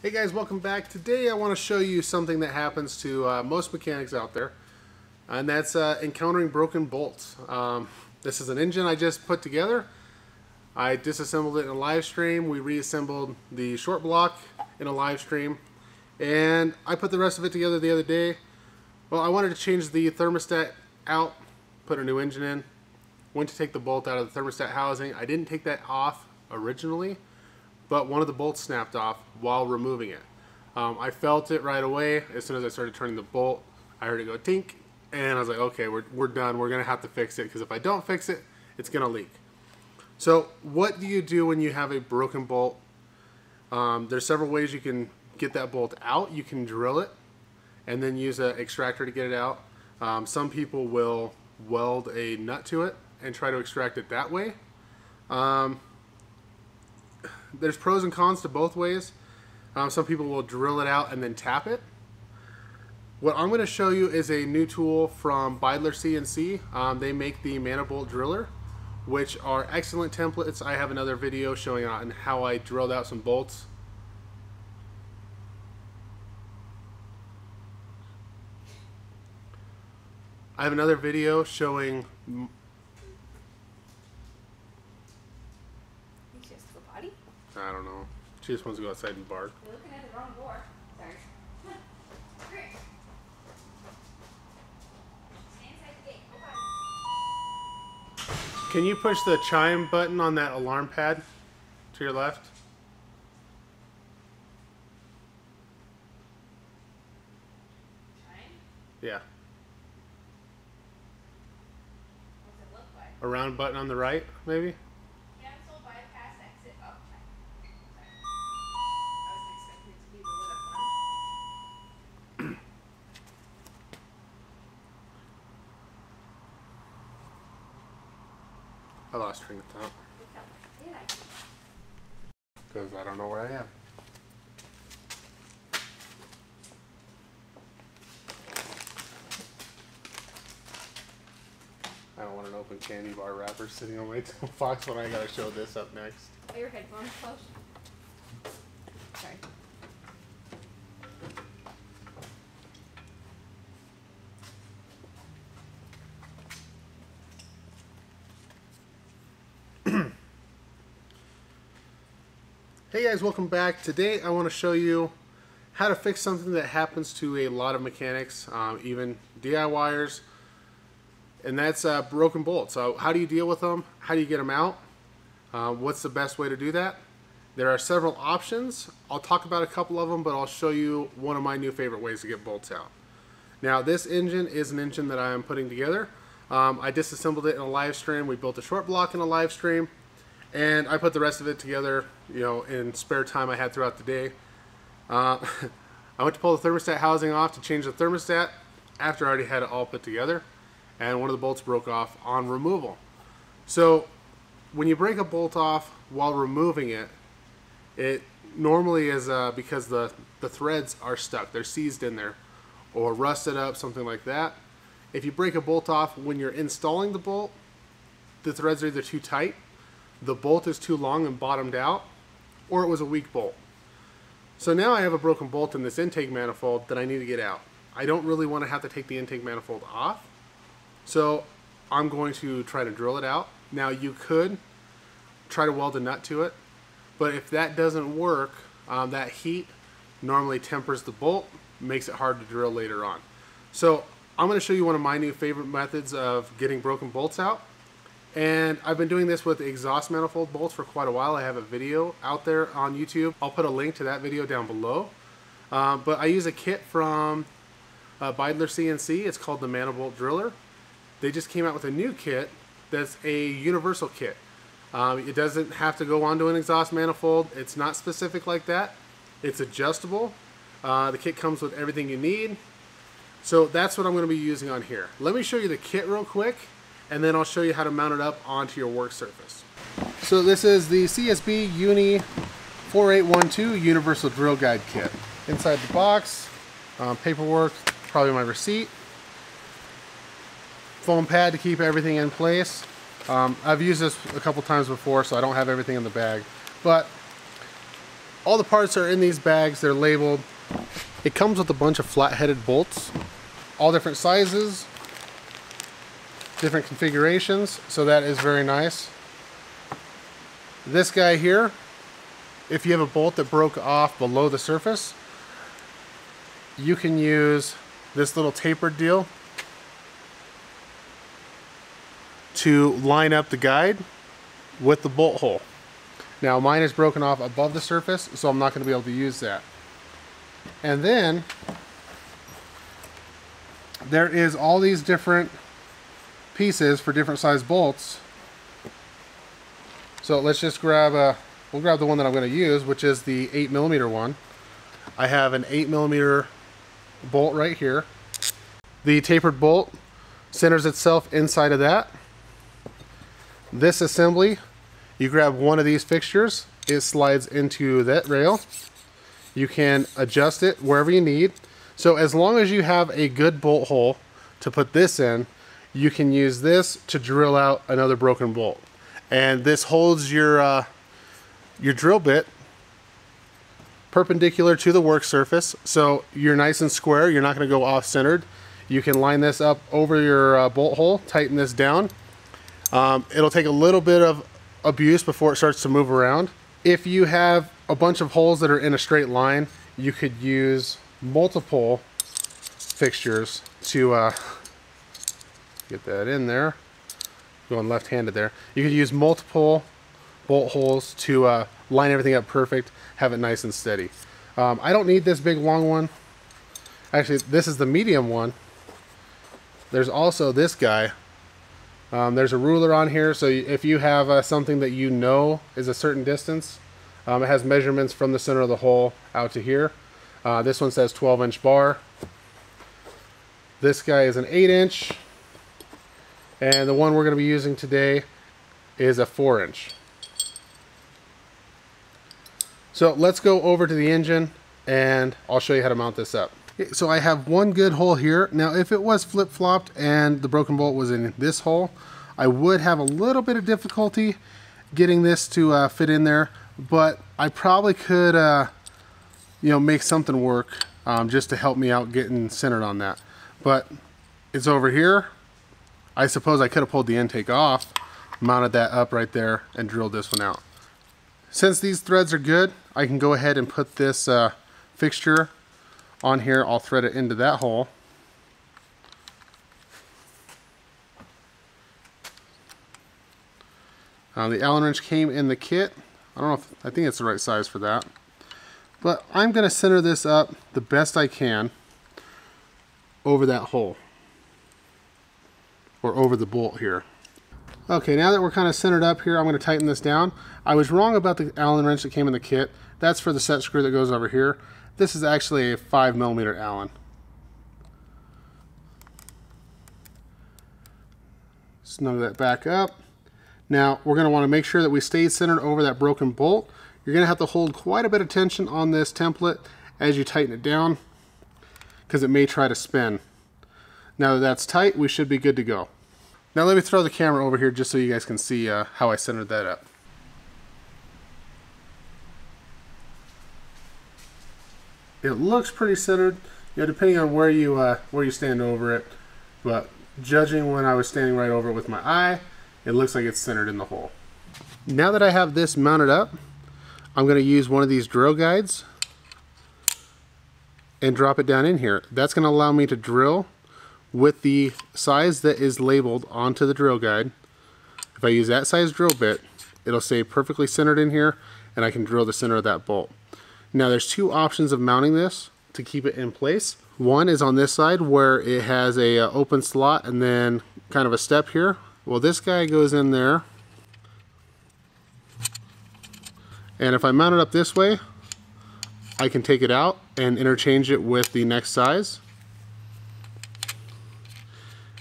Hey guys, welcome back. Today I want to show you something that happens to most mechanics out there, and that's encountering broken bolts. This is an engine I just put together. I disassembled it in a live stream. We reassembled the short block in a live stream, and I put the rest of it together the other day. Well, I wanted to change the thermostat out, put a new engine in. Went to take the bolt out of the thermostat housing. I didn't take that off originally, but one of the bolts snapped off while removing it. I felt it right away. As soon as I started turning the bolt, I heard it go tink, and I was like, okay, we're done. We're gonna have to fix it, because if I don't fix it, it's gonna leak. So what do you do when you have a broken bolt? There's several ways you can get that bolt out. You can drill it and then use an extractor to get it out. Some people will weld a nut to it and try to extract it that way. There's pros and cons to both ways. Some people will drill it out and then tap it. What I'm going to show you is a new tool from Beydler CNC. They make the Manibolt Driller, which are excellent templates. I have another video showing on how I drilled out some bolts. I have another video showing I don't know. She just wants to go outside and bark. You're looking at the wrong door. Sorry. Great. Stay inside the gate. Okay. Can you push the chime button on that alarm pad to your left? Chime? Yeah. What's it look like? A round button on the right, maybe? Cancel, bypass, exit, up, chime. Sorry. I wasn't expecting it to be the lit up one. I lost train of thought. Did I? Because I don't know where I am. I don't want an open candy bar wrapper sitting on my toolbox when I gotta show this up next. Are your headphones closed? Sorry. Hey guys, welcome back. Today I want to show you how to fix something that happens to a lot of mechanics, even DIYers, and that's broken bolts. So how do you deal with them? How do you get them out? What's the best way to do that? There are several options. I'll talk about a couple of them, but I'll show you one of my new favorite ways to get bolts out. Now this engine is an engine that I am putting together. I disassembled it in a live stream. We built a short block in a live stream, and I put the rest of it together, you know, in spare time I had throughout the day. I went to pull the thermostat housing off to change the thermostat after I already had it all put together, and one of the bolts broke off on removal. So when you break a bolt off while removing it, it normally is because the threads are stuck. They're seized in there or rusted up, something like that. If you break a bolt off when you're installing the bolt, the threads are either too tight, the bolt is too long and bottomed out, or it was a weak bolt. So now I have a broken bolt in this intake manifold that I need to get out. I don't really want to have to take the intake manifold off, so I'm going to try to drill it out. Now you could try to weld a nut to it, but if that doesn't work, that heat normally tempers the bolt, makes it hard to drill later on. So I'm going to show you one of my new favorite methods of getting broken bolts out. And I've been doing this with exhaust manifold bolts for quite a while. I have a video out there on YouTube. I'll put a link to that video down below. But I use a kit from Beydler CNC. It's called the Manibolt Driller. They just came out with a new kit that's a universal kit. It doesn't have to go onto an exhaust manifold. It's not specific like that. It's adjustable. The kit comes with everything you need. So that's what I'm going to be using on here. Let me show you the kit real quick, and then I'll show you how to mount it up onto your work surface. So this is the CSB Uni 4812 Universal Drill Guide Kit. Inside the box, paperwork, probably my receipt, foam pad to keep everything in place. I've used this a couple times before, so I don't have everything in the bag, but All the parts are in these bags, they're labeled. It comes with a bunch of flat-headed bolts, all different sizes, different configurations, so that is very nice. This guy here, if you have a bolt that broke off below the surface, you can use this little tapered deal to line up the guide with the bolt hole. Now mine is broken off above the surface, so I'm not going to be able to use that. And then there is all these different pieces for different size bolts. So let's just grab we'll grab the one that I'm going to use, which is the 8mm one. I have an 8mm bolt right here. The tapered bolt centers itself inside of that. This assembly, you grab one of these fixtures, it slides into that rail. You can adjust it wherever you need. So as long as you have a good bolt hole to put this in, you can use this to drill out another broken bolt. And this holds your drill bit perpendicular to the work surface, so you're nice and square, you're not going to go off-centered. You can line this up over your bolt hole, tighten this down. It'll take a little bit of abuse before it starts to move around. If you have a bunch of holes that are in a straight line, you could use multiple fixtures to get that in there. Going left-handed there. You could use multiple bolt holes to line everything up perfect, have it nice and steady. I don't need this big long one. Actually, this is the medium one. There's also this guy. There's a ruler on here, so if you have something that you know is a certain distance, it has measurements from the center of the hole out to here. This one says 12-inch bar. This guy is an 8-inch. And the one we're going to be using today is a 4-inch. So let's go over to the engine and I'll show you how to mount this up. So I have one good hole here. Now if it was flip-flopped and the broken bolt was in this hole, I would have a little bit of difficulty getting this to fit in there, but I probably could make something work just to help me out getting centered on that. But it's over here. I suppose I could have pulled the intake off, mounted that up right there, and drilled this one out. Since these threads are good, I can go ahead and put this fixture on here. I'll thread it into that hole. The Allen wrench came in the kit. I think it's the right size for that. But I'm going to center this up the best I can over that hole. Or over the bolt here. Okay, now that we're kind of centered up here, I'm going to tighten this down. I was wrong about the Allen wrench that came in the kit. That's for the set screw that goes over here. This is actually a 5mm Allen. Snug that back up. Now we're going to want to make sure that we stay centered over that broken bolt. You're going to have to hold quite a bit of tension on this template as you tighten it down, because it may try to spin. Now that that's tight, we should be good to go. Now let me throw the camera over here just so you guys can see how I centered that up. It looks pretty centered, depending on where you stand over it. But judging when I was standing right over it with my eye, it looks like it's centered in the hole. Now that I have this mounted up, I'm going to use one of these drill guides and drop it down in here. That's going to allow me to drill with the size that is labeled onto the drill guide. If I use that size drill bit, it'll stay perfectly centered in here, and I can drill the center of that bolt. Now there's two options of mounting this to keep it in place. One is on this side where it has a open slot and then kind of a step here. Well, this guy goes in there, and if I mount it up this way, I can take it out and interchange it with the next size.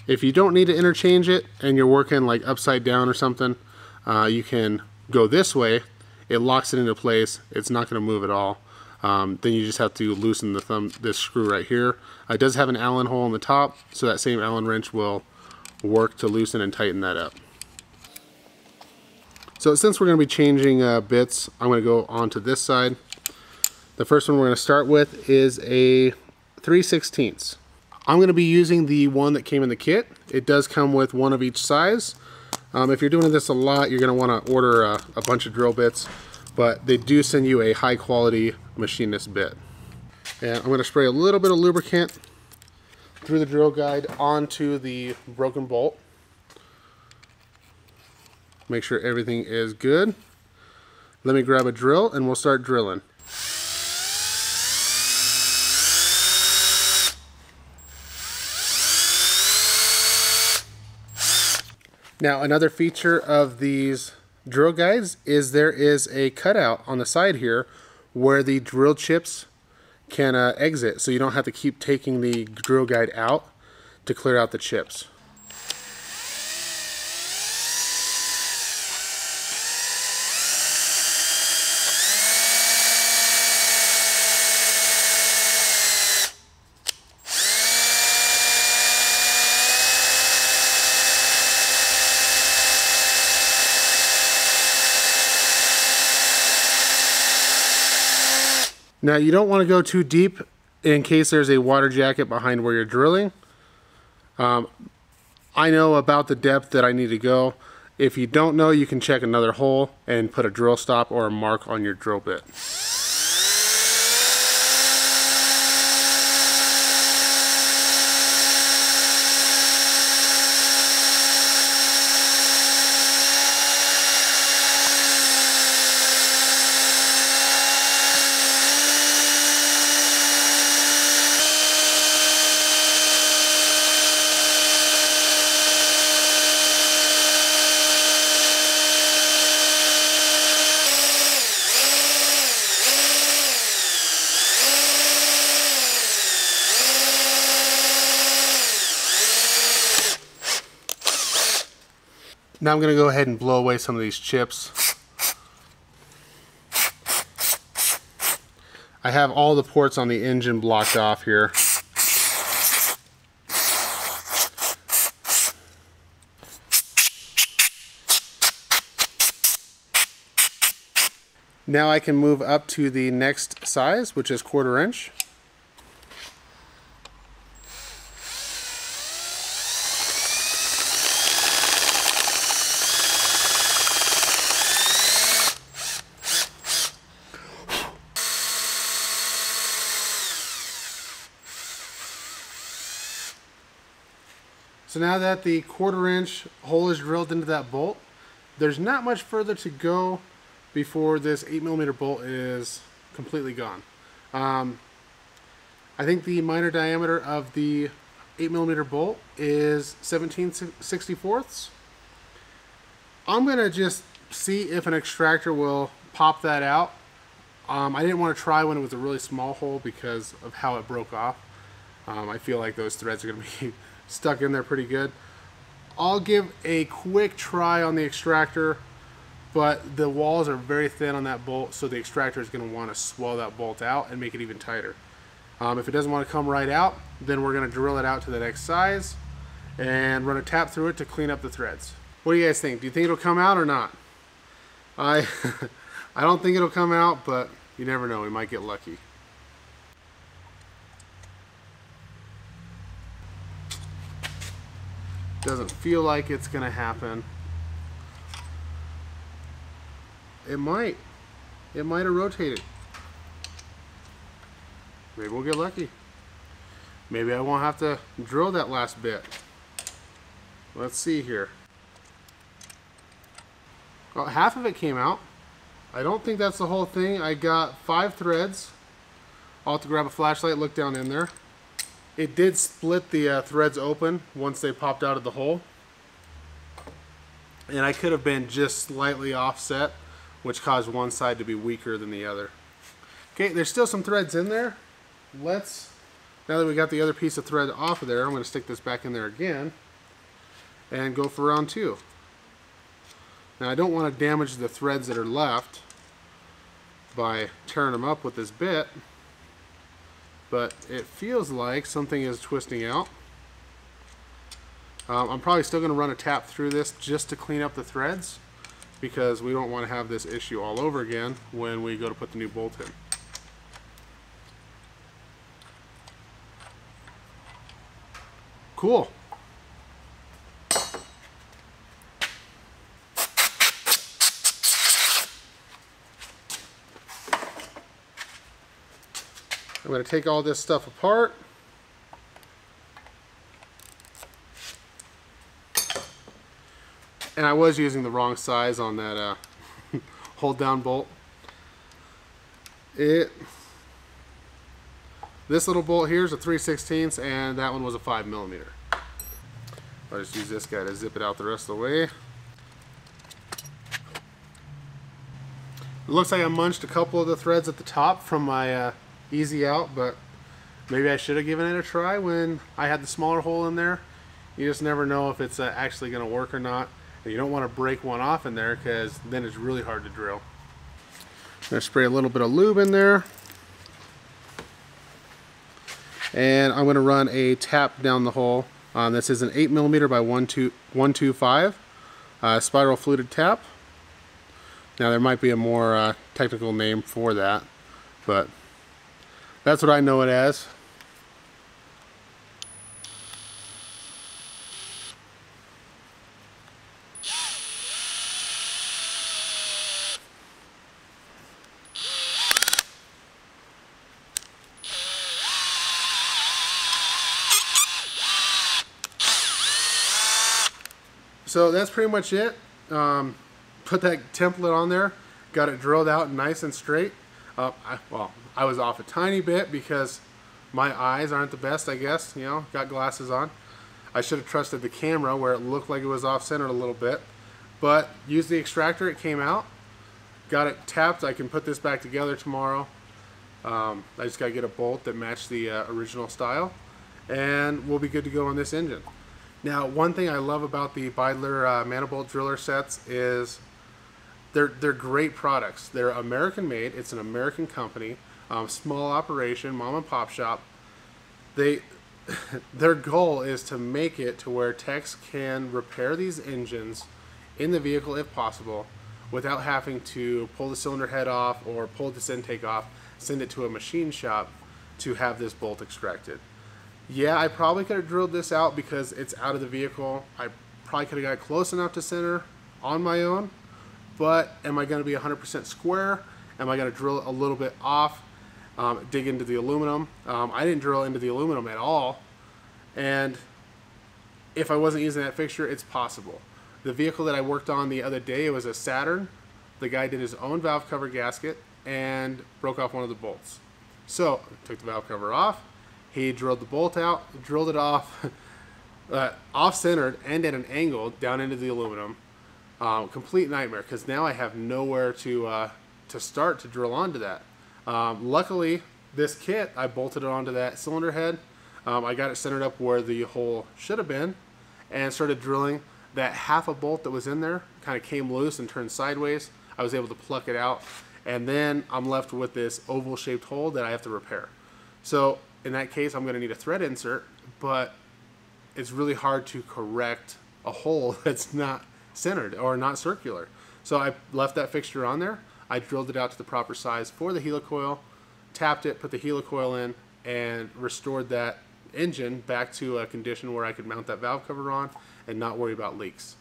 If you don't need to interchange it and you're working like upside down or something, you can go this way. It locks it into place. It's not going to move at all. Then you just have to loosen this screw right here. It does have an Allen hole in the top, so that same Allen wrench will work to loosen and tighten that up. So since we're going to be changing bits, I'm going to go onto this side. The first one we're going to start with is a 3/16. I'm going to be using the one that came in the kit. It does come with one of each size. If you're doing this a lot, you're going to want to order a bunch of drill bits, but they do send you a high quality machinist bit. And I'm going to spray a little bit of lubricant through the drill guide onto the broken bolt. Make sure everything is good. Let me grab a drill and we'll start drilling. Now, another feature of these drill guides is there is a cutout on the side here where the drill chips can exit, so you don't have to keep taking the drill guide out to clear out the chips. Now, you don't want to go too deep in case there's a water jacket behind where you're drilling. I know about the depth that I need to go. If you don't know, you can check another hole and put a drill stop or a mark on your drill bit. Now I'm going to go ahead and blow away some of these chips. I have all the ports on the engine blocked off here. Now I can move up to the next size, which is 1/4 inch. So now that the 1/4 inch hole is drilled into that bolt, there's not much further to go before this 8mm bolt is completely gone. I think the minor diameter of the 8mm bolt is 17/64. I'm going to just see if an extractor will pop that out. I didn't want to try when it was a really small hole because of how it broke off. I feel like those threads are going to be stuck in there pretty good. I'll give a quick try on the extractor, but the walls are very thin on that bolt, so the extractor is going to want to swell that bolt out and make it even tighter. If it doesn't want to come right out, then we're going to drill it out to the next size and run a tap through it to clean up the threads. What do you guys think? Do you think it'll come out or not? I don't think it'll come out, but you never know, we might get lucky. Doesn't feel like it's gonna happen. It might have rotated. Maybe we'll get lucky. Maybe I won't have to drill that last bit. Let's see here. Well, half of it came out. I don't think that's the whole thing. I got 5 threads. I'll have to grab a flashlight, look down in there. It did split the threads open once they popped out of the hole. And I could have been just slightly offset, which caused one side to be weaker than the other. Okay, there's still some threads in there. Now that we got the other piece of thread off of there, I'm going to stick this back in there again and go for round 2. Now I don't want to damage the threads that are left by tearing them up with this bit, but it feels like something is twisting out. I'm probably still going to run a tap through this just to clean up the threads, because we don't want to have this issue all over again when we go to put the new bolt in. Cool. I'm going to take all this stuff apart. And I was using the wrong size on that hold down bolt. This little bolt here is a 3/16 and that one was a 5mm. I'll just use this guy to zip it out the rest of the way. It looks like I munched a couple of the threads at the top from my easy out, but maybe I should have given it a try when I had the smaller hole in there. You just never know if it's actually going to work or not. And you don't want to break one off in there because then it's really hard to drill. I'm going to spray a little bit of lube in there. And I'm going to run a tap down the hole. This is an 8mm by 125 spiral fluted tap. Now there might be a more technical name for that, but that's what I know it as. So that's pretty much it. Put that template on there, got it drilled out nice and straight. I was off a tiny bit because my eyes aren't the best, I guess. You know, got glasses on. I should have trusted the camera where it looked like it was off-centered a little bit. But used the extractor, it came out. Got it tapped. I can put this back together tomorrow. I just got to get a bolt that matched the original style, and we'll be good to go on this engine. Now, one thing I love about the Beydler Manibolt Driller sets is they're great products. They're American made. It's an American company, small operation, mom and pop shop. Their goal is to make it to where techs can repair these engines in the vehicle if possible without having to pull the cylinder head off or pull this intake off, send it to a machine shop to have this bolt extracted. Yeah, I probably could have drilled this out because it's out of the vehicle. I probably could have got close enough to center on my own, but am I going to be 100% square? Am I going to drill a little bit off, dig into the aluminum? I didn't drill into the aluminum at all, and if I wasn't using that fixture, it's possible. The vehicle that I worked on the other day, it was a Saturn. The guy did his own valve cover gasket and broke off one of the bolts. So, took the valve cover off. He drilled the bolt out, drilled it off, off-centered and at an angle down into the aluminum. Complete nightmare because now I have nowhere to start to drill onto that. Luckily, this kit, I bolted it onto that cylinder head. I got it centered up where the hole should have been and started drilling. That half a bolt that was in there kind of came loose and turned sideways. I was able to pluck it out, and then I'm left with this oval-shaped hole that I have to repair. So in that case, I'm going to need a thread insert, but it's really hard to correct a hole that's not centered or not circular. So I left that fixture on there. I drilled it out to the proper size for the helicoil, tapped it, put the helicoil in, and restored that engine back to a condition where I could mount that valve cover on and not worry about leaks.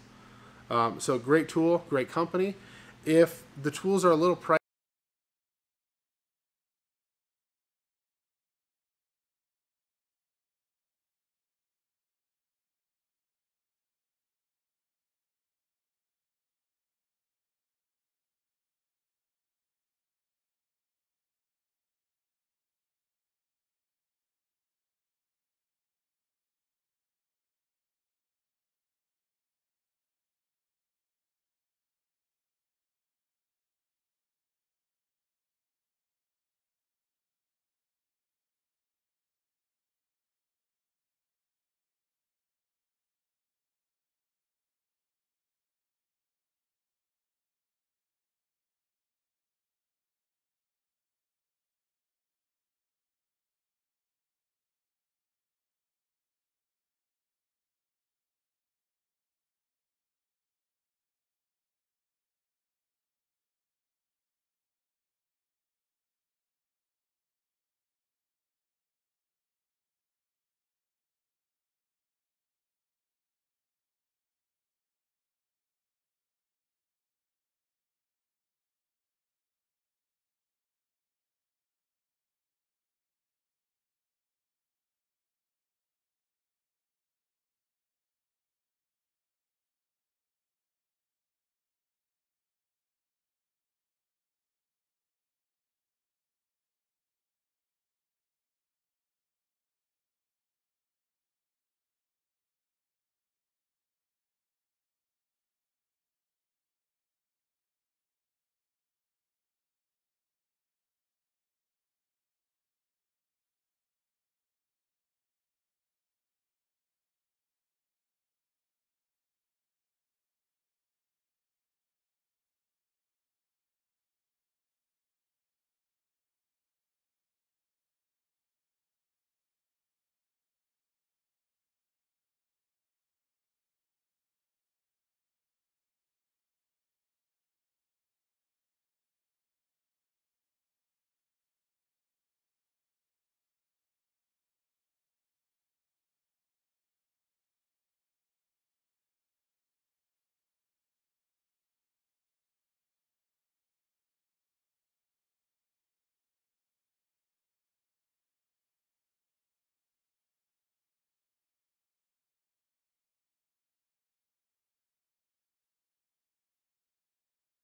So great tool, great company. If the tools are a little pricey,